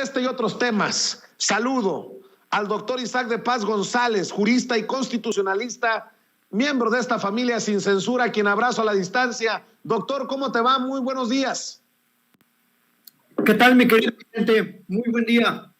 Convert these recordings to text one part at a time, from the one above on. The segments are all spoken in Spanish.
este y otros temas, saludo al doctor Isaac de Paz González, jurista y constitucionalista, miembro de esta familia sin censura, a quien abrazo a la distancia. Doctor, ¿cómo te va? Muy buenos días. ¿Qué tal, mi querido presidente? Muy buen día.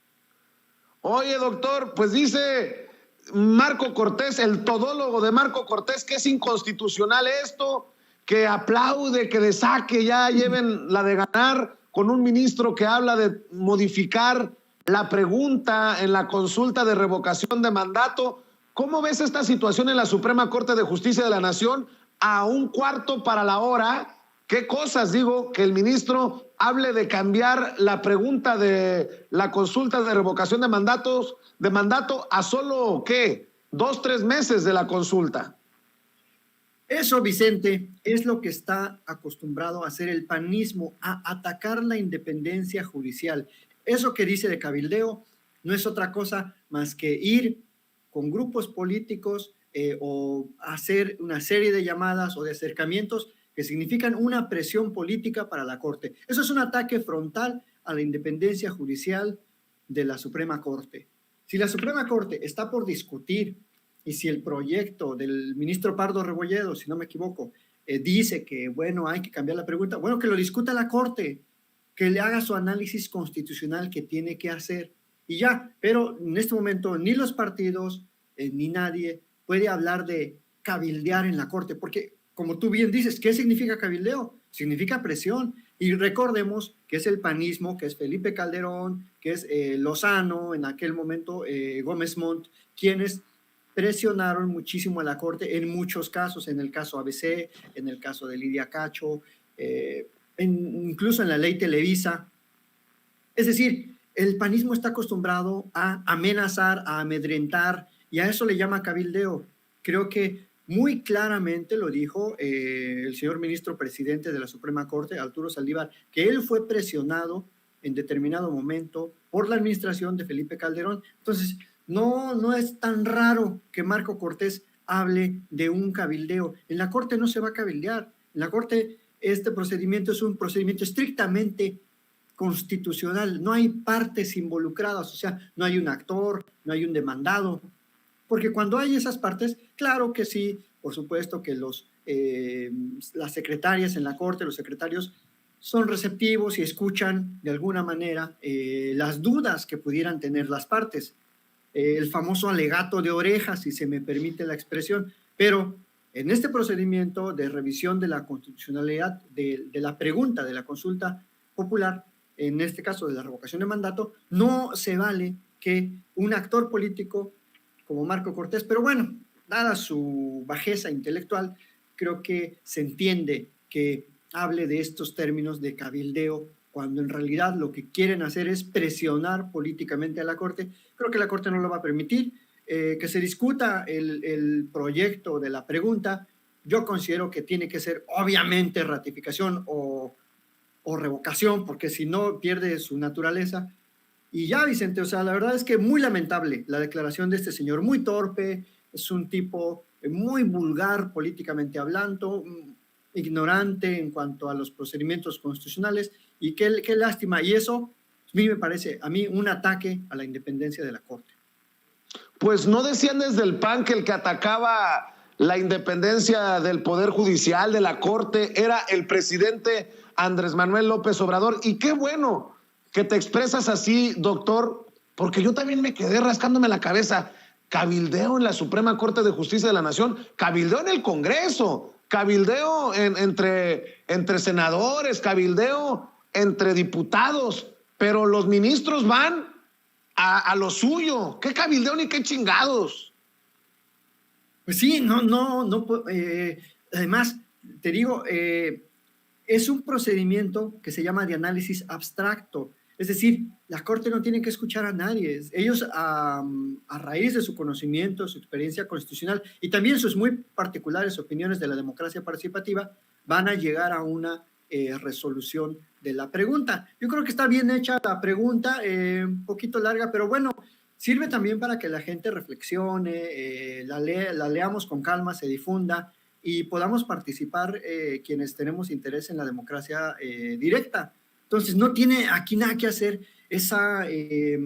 Oye, doctor, pues dice Marco Cortés, el todólogo de Marco Cortés, que es inconstitucional esto, que aplaude, que de saque ya lleven la de ganar con un ministro que habla de modificar la pregunta en la consulta de revocación de mandato. ¿Cómo ves esta situación en la Suprema Corte de Justicia de la Nación a un cuarto para la hora? ¿Qué cosas, digo, que el ministro hable de cambiar la pregunta de la consulta de revocación de mandato a solo, ¿qué? 2-3 meses de la consulta? Eso, Vicente, es lo que está acostumbrado a hacer el panismo, a atacar la independencia judicial. Eso que dice de cabildeo no es otra cosa más que ir con grupos políticos o hacer una serie de llamadas o de acercamientos que significan una presión política para la Corte. Eso es un ataque frontal a la independencia judicial de la Suprema Corte. Si la Suprema Corte está por discutir y si el proyecto del ministro Pardo Rebolledo, si no me equivoco, dice que, bueno, hay que cambiar la pregunta, bueno, que lo discuta la Corte, que le haga su análisis constitucional que tiene que hacer y ya. Pero en este momento ni los partidos ni nadie puede hablar de cabildear en la Corte, porque como tú bien dices, ¿qué significa cabildeo? Significa presión. Y recordemos que es el panismo, que es Felipe Calderón, que es Lozano, en aquel momento Gómez Montt, quienes presionaron muchísimo a la Corte en muchos casos, en el caso ABC, en el caso de Lidia Cacho, incluso en la ley Televisa. Es decir, el panismo está acostumbrado a amenazar, a amedrentar, y a eso le llama cabildeo. Creo que muy claramente lo dijo el señor ministro presidente de la Suprema Corte, Arturo Saldívar, que él fue presionado en determinado momento por la administración de Felipe Calderón. Entonces, no es tan raro que Marco Cortés hable de un cabildeo. En la Corte no se va a cabildear. En la Corte este procedimiento es un procedimiento estrictamente constitucional. No hay partes involucradas, o sea, no hay un actor, no hay un demandado. Porque cuando hay esas partes, claro que sí, por supuesto que las secretarias en la Corte, los secretarios son receptivos y escuchan de alguna manera las dudas que pudieran tener las partes. El famoso alegato de orejas, si se me permite la expresión, pero en este procedimiento de revisión de la constitucionalidad de la pregunta de la consulta popular, en este caso de la revocación de mandato, no se vale que un actor político como Marco Cortés, pero bueno, dada su bajeza intelectual, creo que se entiende que hable de estos términos de cabildeo, cuando en realidad lo que quieren hacer es presionar políticamente a la Corte. Creo que la Corte no lo va a permitir. Que se discuta el proyecto de la pregunta, yo considero que tiene que ser obviamente ratificación o revocación, porque si no pierde su naturaleza. Y ya, Vicente, o sea, la verdad es que muy lamentable la declaración de este señor, muy torpe, es un tipo muy vulgar políticamente hablando, ignorante en cuanto a los procedimientos constitucionales, y qué lástima. Y eso a mí me parece, un ataque a la independencia de la Corte. Pues no decían desde el PAN que el que atacaba la independencia del Poder Judicial, de la Corte, era el presidente Andrés Manuel López Obrador. Y qué bueno que te expresas así, doctor, porque yo también me quedé rascándome la cabeza. Cabildeo en la Suprema Corte de Justicia de la Nación, cabildeo en el Congreso, cabildeo entre senadores, cabildeo entre diputados, pero los ministros van a lo suyo. ¿Qué cabildeo ni qué chingados? Pues sí, además, te digo, es un procedimiento que se llama de análisis abstracto. Es decir, la Corte no tiene que escuchar a nadie. Ellos, a raíz de su conocimiento, su experiencia constitucional y también sus muy particulares opiniones de la democracia participativa, van a llegar a una resolución de la pregunta. Yo creo que está bien hecha la pregunta, un poquito larga, pero bueno, sirve también para que la gente reflexione, la leamos con calma, se difunda y podamos participar quienes tenemos interés en la democracia directa. Entonces, no tiene aquí nada que hacer ese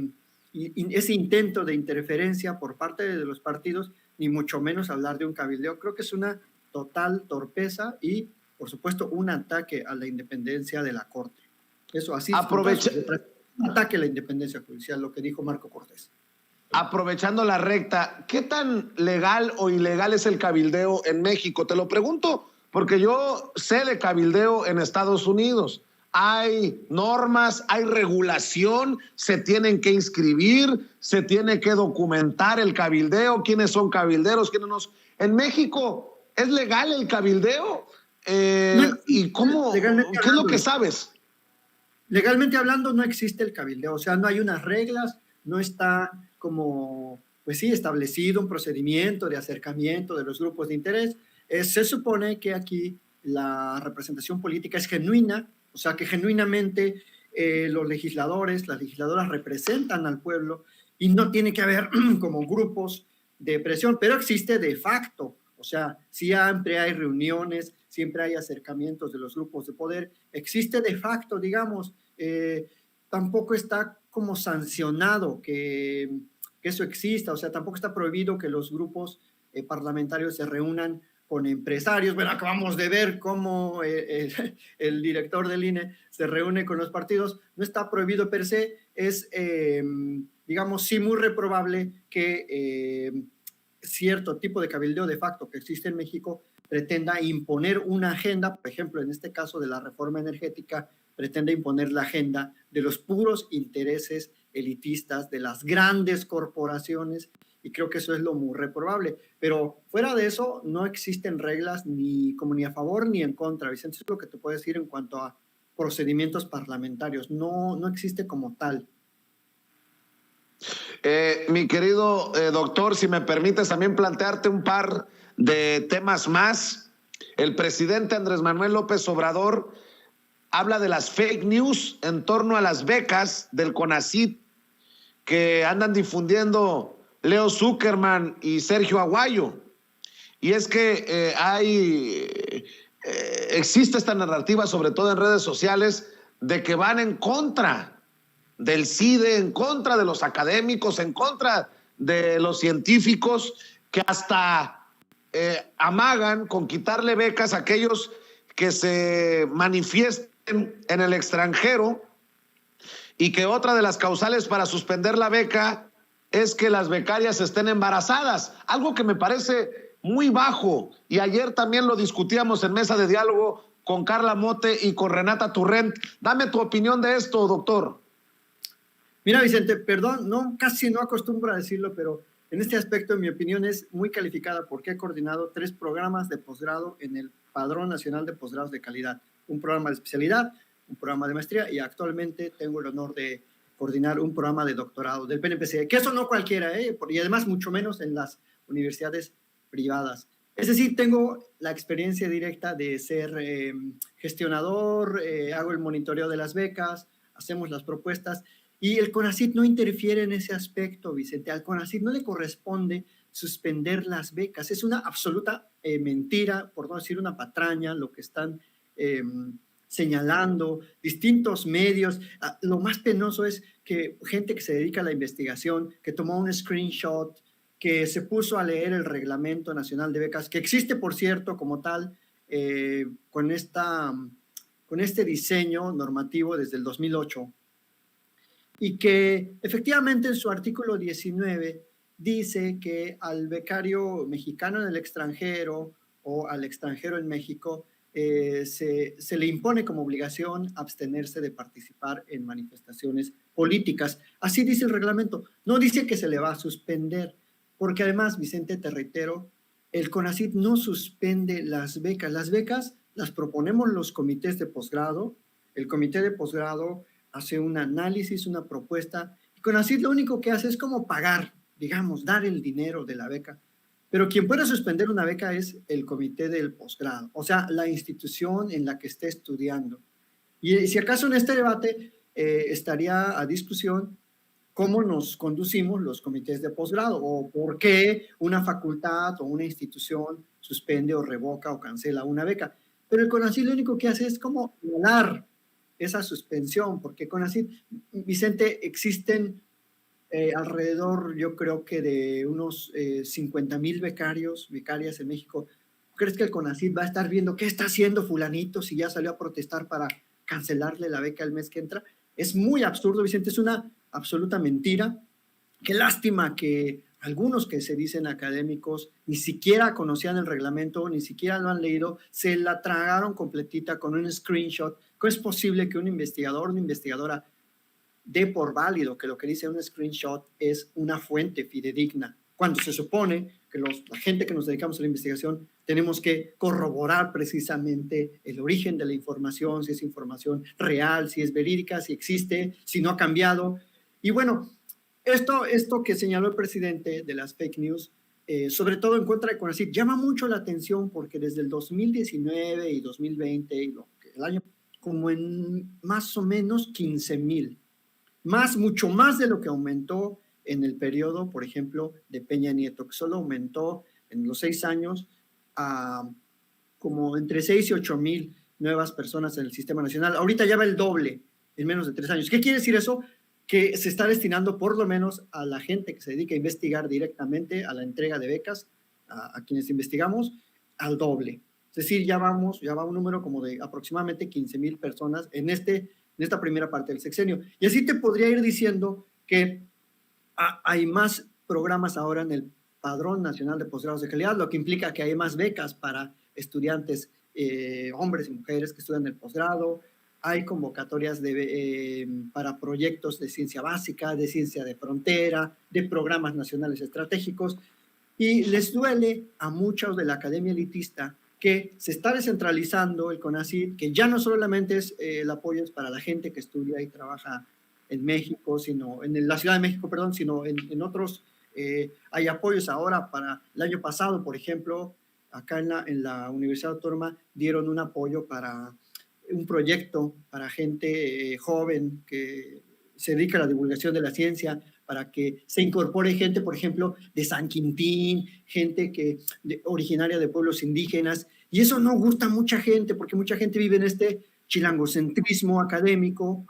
intento de interferencia por parte de los partidos, ni mucho menos hablar de un cabildeo. Creo que es una total torpeza y, por supuesto, un ataque a la independencia de la Corte. Eso así es un ataque a la independencia judicial, lo que dijo Marco Cortés. Aprovechando la recta, ¿qué tan legal o ilegal es el cabildeo en México? Te lo pregunto porque yo sé de cabildeo en Estados Unidos. Hay normas, hay regulación, se tienen que inscribir, se tiene que documentar el cabildeo, quiénes son cabilderos, quiénes no. En México, ¿es legal el cabildeo? ¿Y cómo? ¿Qué es lo que sabes? Legalmente hablando, no existe el cabildeo, o sea, no hay unas reglas, no está como, pues sí, establecido un procedimiento de acercamiento de los grupos de interés. Se supone que aquí la representación política es genuina, o sea, que genuinamente los legisladores, las legisladoras representan al pueblo y no tiene que haber como grupos de presión, pero existe de facto, o sea, siempre hay reuniones, siempre hay acercamientos de los grupos de poder, existe de facto, digamos, tampoco está como sancionado que eso exista, o sea, tampoco está prohibido que los grupos parlamentarios se reúnan con empresarios. Bueno, acabamos de ver cómo el director del INE se reúne con los partidos. No está prohibido per se, es, digamos, sí muy reprobable que cierto tipo de cabildeo de facto que existe en México pretenda imponer una agenda, por ejemplo, en este caso de la reforma energética, pretende imponer la agenda de los puros intereses elitistas, de las grandes corporaciones, y creo que eso es lo muy reprobable. Pero fuera de eso, no existen reglas ni a favor ni en contra. Vicente, eso es lo que te puedo decir en cuanto a procedimientos parlamentarios. No existe como tal. Mi querido doctor, si me permites también plantearte un par de temas más. El presidente Andrés Manuel López Obrador habla de las fake news en torno a las becas del CONACYT que andan difundiendo Leo Zuckerman y Sergio Aguayo. Y es que existe esta narrativa, sobre todo en redes sociales, de que van en contra del CIDE, en contra de los académicos, en contra de los científicos, que hasta amagan con quitarle becas a aquellos que se manifiesten en el extranjero, y que otra de las causales para suspender la beca es que las becarias estén embarazadas, algo que me parece muy bajo, y ayer también lo discutíamos en mesa de diálogo con Carla Mote y con Renata Turrent. Dame tu opinión de esto, doctor. Mira, Vicente, perdón, casi no acostumbro a decirlo, pero en este aspecto mi opinión es muy calificada porque he coordinado 3 programas de posgrado en el Padrón Nacional de Posgrados de Calidad, un programa de especialidad, un programa de maestría, y actualmente tengo el honor de coordinar un programa de doctorado del PNPC, que eso no cualquiera, y además mucho menos en las universidades privadas. Es decir, tengo la experiencia directa de ser gestionador, hago el monitoreo de las becas, hacemos las propuestas, y el CONACYT no interfiere en ese aspecto, Vicente. Al CONACYT no le corresponde suspender las becas. Es una absoluta mentira, por no decir una patraña, lo que están señalando distintos medios. Lo más penoso es que gente que se dedica a la investigación, que tomó un screenshot, que se puso a leer el Reglamento Nacional de Becas, que existe, por cierto, como tal, con este diseño normativo desde el 2008, y que efectivamente en su artículo 19 dice que al becario mexicano en el extranjero o al extranjero en México se le impone como obligación abstenerse de participar en manifestaciones políticas. Así dice el reglamento. No dice que se le va a suspender, porque además, Vicente, te reitero, el CONACYT no suspende las becas. Las becas las proponemos los comités de posgrado. El comité de posgrado hace un análisis, una propuesta, y CONACYT lo único que hace es como pagar, digamos, dar el dinero de la beca. Pero quien puede suspender una beca es el comité del posgrado, o sea, la institución en la que esté estudiando. Y si acaso en este debate estaría a discusión cómo nos conducimos los comités de posgrado, o por qué una facultad o una institución suspende o revoca o cancela una beca. Pero el CONACYT lo único que hace es como hablar esa suspensión, porque CONACYT, Vicente, existen alrededor, yo creo que de unos 50,000 becarias en México. ¿Crees que el CONACYT va a estar viendo qué está haciendo fulanito si ya salió a protestar para cancelarle la beca el mes que entra? Es muy absurdo, Vicente, es una absoluta mentira. Qué lástima que algunos que se dicen académicos ni siquiera conocían el reglamento, ni siquiera lo han leído, se la tragaron completita con un screenshot. ¿Cómo es posible que un investigador, una investigadora dé por válido que lo que dice un screenshot es una fuente fidedigna, cuando se supone que la gente que nos dedicamos a la investigación tenemos que corroborar precisamente el origen de la información, si es información real, si es verídica, si existe, si no ha cambiado? Y bueno, esto que señaló el presidente de las fake news, sobre todo en contra de CONACYT, llama mucho la atención porque desde el 2019 y 2020, y el año, como en más o menos 15,000, mucho más de lo que aumentó en el periodo, por ejemplo, de Peña Nieto, que solo aumentó en los 6 años a como entre 6 y 8,000 nuevas personas en el sistema nacional. Ahorita ya va el doble en menos de 3 años. ¿Qué quiere decir eso? Que se está destinando por lo menos a la gente que se dedica a investigar directamente, a la entrega de becas, a quienes investigamos, al doble. Es decir, ya va un número como de aproximadamente 15,000 personas en esta primera parte del sexenio. Y así te podría ir diciendo que hay más programas ahora en el Padrón Nacional de Posgrados de Calidad, lo que implica que hay más becas para estudiantes, hombres y mujeres que estudian el posgrado. Hay convocatorias para proyectos de ciencia básica, de ciencia de frontera, de programas nacionales estratégicos. Y les duele a muchos de la academia elitista que se está descentralizando el CONACYT, que ya no solamente es el apoyo es para la gente que estudia y trabaja en México, sino en la Ciudad de México, perdón, sino en otros. Hay apoyos ahora para el año pasado, por ejemplo, acá en la Universidad Autónoma dieron un apoyo para un proyecto para gente joven que se dedica a la divulgación de la ciencia, para que se incorpore gente, por ejemplo, de San Quintín, gente originaria de pueblos indígenas, y eso no gusta a mucha gente, porque mucha gente vive en este chilangocentrismo académico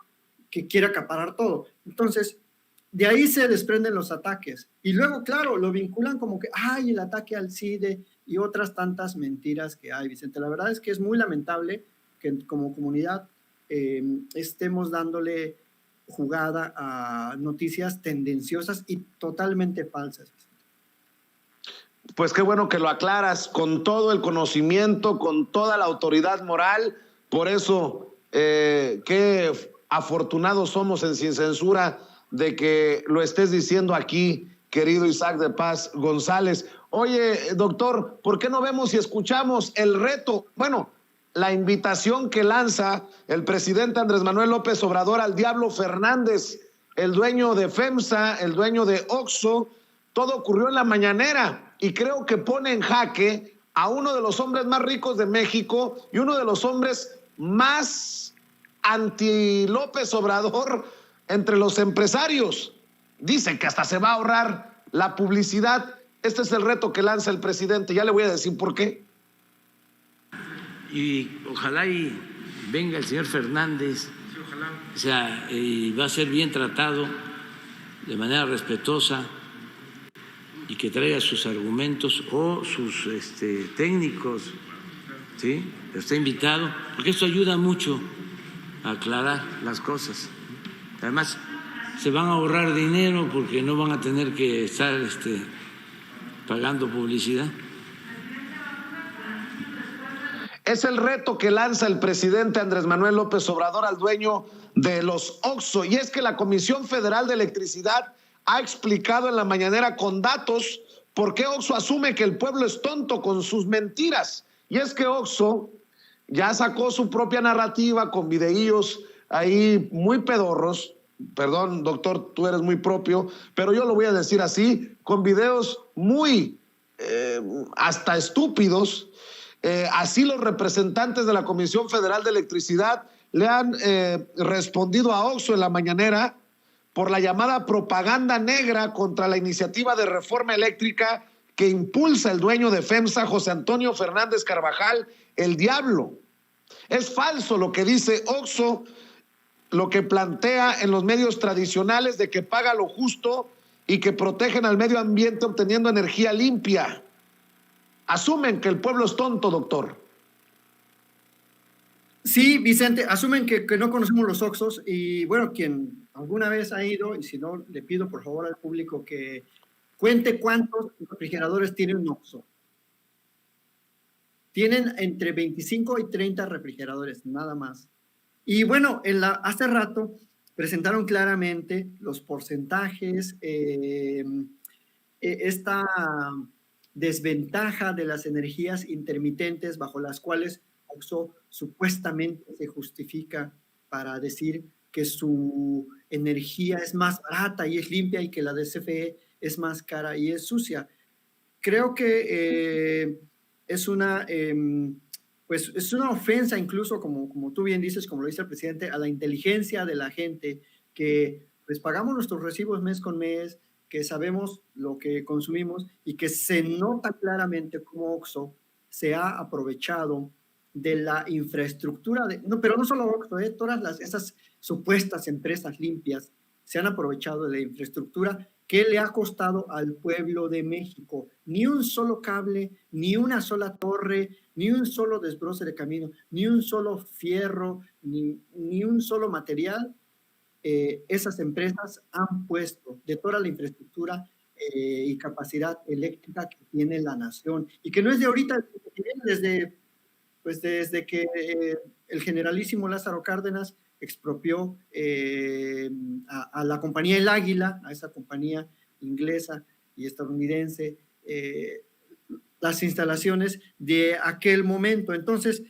que quiere acaparar todo. Entonces, de ahí se desprenden los ataques, y luego, claro, lo vinculan como que, ay, el ataque al CIDE, y otras tantas mentiras que hay, Vicente. La verdad es que es muy lamentable que como comunidad estemos dándole jugada a noticias tendenciosas y totalmente falsas. Pues qué bueno que lo aclaras, con todo el conocimiento, con toda la autoridad moral. Por eso, qué afortunados somos en Sin Censura de que lo estés diciendo aquí, querido Isaac de Paz González. Oye, doctor, ¿por qué no vemos y escuchamos el reto? Bueno, la invitación que lanza el presidente Andrés Manuel López Obrador al Diablo Fernández, el dueño de FEMSA, el dueño de OXXO. Todo ocurrió en la mañanera y creo que pone en jaque a uno de los hombres más ricos de México y uno de los hombres más anti López Obrador entre los empresarios. Dice que hasta se va a ahorrar la publicidad. Este es el reto que lanza el presidente. Ya le voy a decir por qué. Y ojalá y venga el señor Fernández, sí, ojalá. O sea, y va a ser bien tratado de manera respetuosa y que traiga sus argumentos o sus técnicos, ¿sí? Está invitado, porque esto ayuda mucho a aclarar las cosas. Además, se van a ahorrar dinero porque no van a tener que estar pagando publicidad. Es el reto que lanza el presidente Andrés Manuel López Obrador al dueño de los OXXO. Y es que la Comisión Federal de Electricidad ha explicado en la mañanera con datos por qué OXXO asume que el pueblo es tonto con sus mentiras. Y es que OXXO ya sacó su propia narrativa con videillos ahí muy pedorros. Perdón, doctor, tú eres muy propio, pero yo lo voy a decir así, con videos muy hasta estúpidos. Así los representantes de la Comisión Federal de Electricidad le han respondido a OXXO en la mañanera por la llamada propaganda negra contra la iniciativa de reforma eléctrica que impulsa el dueño de FEMSA, José Antonio Fernández Carvajal, el Diablo. Es falso lo que dice OXXO lo que plantea en los medios tradicionales de que paga lo justo y que protegen al medio ambiente obteniendo energía limpia. Asumen que el pueblo es tonto, doctor. Sí, Vicente, asumen que no conocemos los Oxxos y bueno, quien alguna vez ha ido, y si no, le pido por favor al público que cuente cuántos refrigeradores tiene un Oxxo. Tienen entre 25 y 30 refrigeradores, nada más. Y bueno, hace rato presentaron claramente los porcentajes, esta desventaja de las energías intermitentes bajo las cuales Oxxo supuestamente se justifica para decir que su energía es más barata y es limpia y que la de CFE es más cara y es sucia. Creo que es una ofensa incluso, como tú bien dices, como lo dice el presidente, a la inteligencia de la gente, que pues pagamos nuestros recibos mes con mes, que sabemos lo que consumimos y que se nota claramente cómo Oxxo se ha aprovechado de la infraestructura, pero no solo Oxxo, todas esas supuestas empresas limpias se han aprovechado de la infraestructura que le ha costado al pueblo de México. Ni un solo cable, ni una sola torre, ni un solo desbroce de camino, ni un solo fierro, ni un solo material. Esas empresas han puesto de toda la infraestructura y capacidad eléctrica que tiene la nación y que no es de ahorita, desde que el generalísimo Lázaro Cárdenas expropió a la compañía El Águila, a esa compañía inglesa y estadounidense, las instalaciones de aquel momento. Entonces,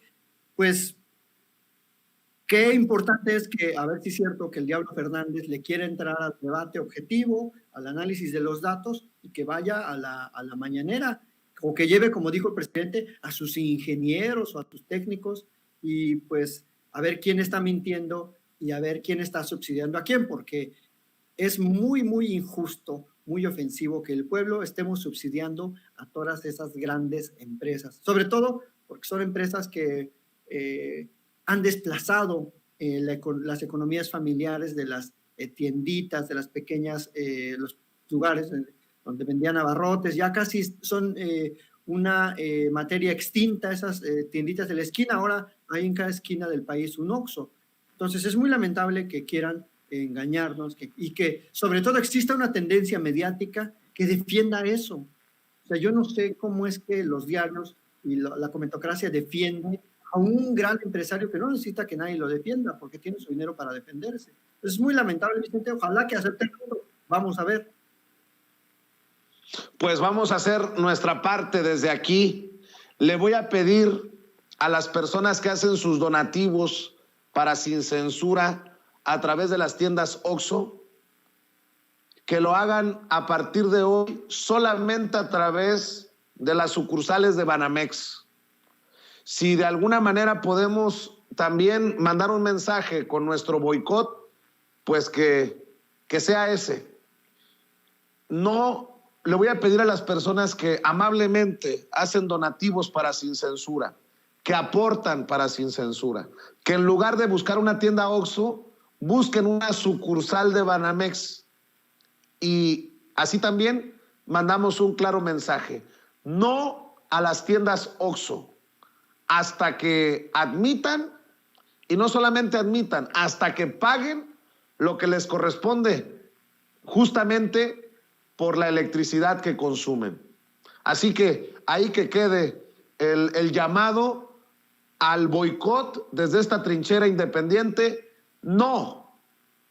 pues, qué importante es que, a ver si es cierto que el Diablo Fernández le quiere entrar al debate objetivo, al análisis de los datos y que vaya a la mañanera, o que lleve, como dijo el presidente, a sus ingenieros o a sus técnicos y pues a ver quién está mintiendo y a ver quién está subsidiando a quién, porque es muy, muy injusto, muy ofensivo que el pueblo estemos subsidiando a todas esas grandes empresas, sobre todo porque son empresas que han desplazado las economías familiares de las tienditas, de las pequeñas, los lugares donde vendían abarrotes, ya casi son una materia extinta, esas tienditas de la esquina. Ahora hay en cada esquina del país un Oxxo. Entonces es muy lamentable que quieran engañarnos y que sobre todo exista una tendencia mediática que defienda eso. O sea, yo no sé cómo es que los diarios y la comentocracia defiende a un gran empresario que no necesita que nadie lo defienda porque tiene su dinero para defenderse. Es muy lamentable, Vicente. Ojalá que acepten todo. Vamos a ver. Pues vamos a hacer nuestra parte desde aquí. Le voy a pedir a las personas que hacen sus donativos para Sin Censura a través de las tiendas Oxxo que lo hagan a partir de hoy solamente a través de las sucursales de Banamex. Si de alguna manera podemos también mandar un mensaje con nuestro boicot, pues que sea ese. No le voy a pedir a las personas que amablemente hacen donativos para Sin Censura, que aportan para Sin Censura, que en lugar de buscar una tienda Oxxo, busquen una sucursal de Banamex. Y así también mandamos un claro mensaje. No a las tiendas Oxxo, hasta que admitan, y no solamente admitan, hasta que paguen lo que les corresponde justamente por la electricidad que consumen. Así que ahí que quede el llamado al boicot desde esta trinchera independiente. No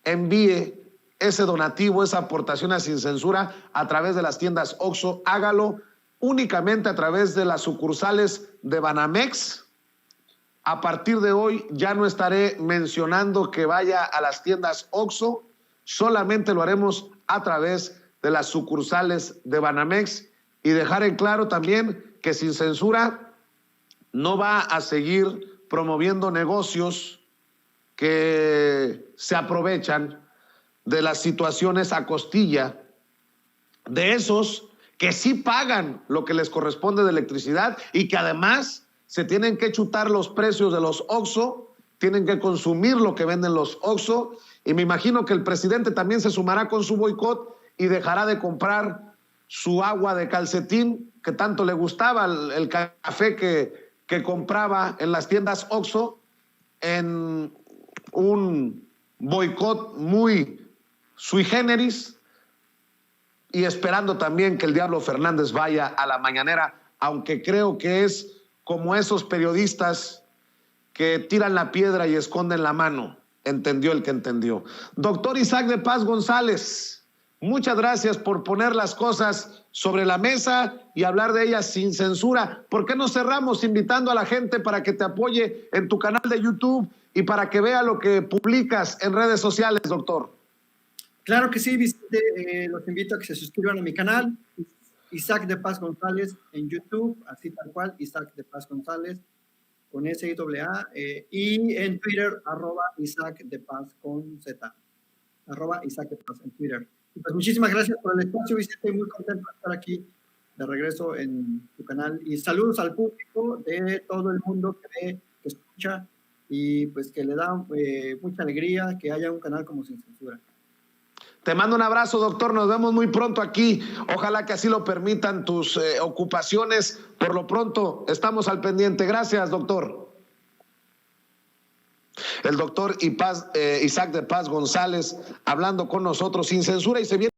envíe ese donativo, esa aportación a Sin Censura a través de las tiendas Oxxo. Hágalo únicamente a través de las sucursales de Banamex. A partir de hoy ya no estaré mencionando que vaya a las tiendas Oxxo, solamente lo haremos a través de las sucursales de Banamex y dejar en claro también que Sin Censura no va a seguir promoviendo negocios que se aprovechan de las situaciones a costilla de esos que sí pagan lo que les corresponde de electricidad y que además se tienen que chutar los precios de los Oxxo tienen que consumir lo que venden los Oxxo, y me imagino que el presidente también se sumará con su boicot y dejará de comprar su agua de calcetín que tanto le gustaba, el café que compraba en las tiendas Oxxo, en un boicot muy sui generis, y esperando también que el Diablo Fernández vaya a la mañanera, aunque creo que es como esos periodistas que tiran la piedra y esconden la mano. Entendió el que entendió. Doctor Isaac de Paz González, muchas gracias por poner las cosas sobre la mesa y hablar de ellas sin censura. ¿Por qué no cerramos invitando a la gente para que te apoye en tu canal de YouTube y para que vea lo que publicas en redes sociales, doctor? Claro que sí, Vicente. Los invito a que se suscriban a mi canal, Isaac de Paz González en YouTube, así tal cual, Isaac de Paz González, con S-I-A-A, y en Twitter, @Isaac de Paz con Z, @Isaac de Paz en Twitter. Y pues muchísimas gracias por el espacio, Vicente, muy contento de estar aquí de regreso en tu canal, y saludos al público de todo el mundo que ve, que escucha, y pues que le da mucha alegría que haya un canal como Sin Censura. Te mando un abrazo, doctor. Nos vemos muy pronto aquí. Ojalá que así lo permitan tus ocupaciones. Por lo pronto, estamos al pendiente. Gracias, doctor. El doctor Isaac de Paz González hablando con nosotros sin censura, y se viene